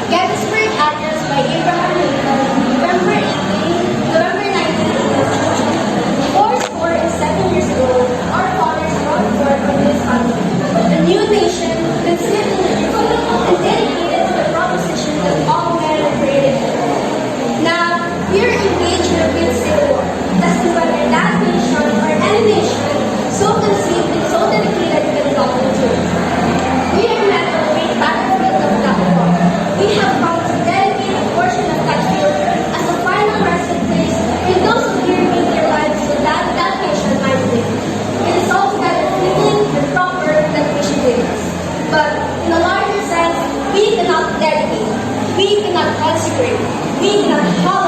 Gettysburg Address by Abraham Lincoln, November 19, 4 years ago, our fathers brought forth from this country a new nation conceived in the republic and dedicated to the proposition that all men are created equal. Now, we are engaged in a great civil war, testing whether that nation or any nation so conceived and so dedicated can belong to it. We are met on the great battlefield of that war. We have come to dedicate a portion of that field as a final resting place for those who here gave their lives so that that nation might live. It is altogether fitting and proper that we should do this. But in a larger sense, we cannot dedicate, we cannot consecrate, we cannot follow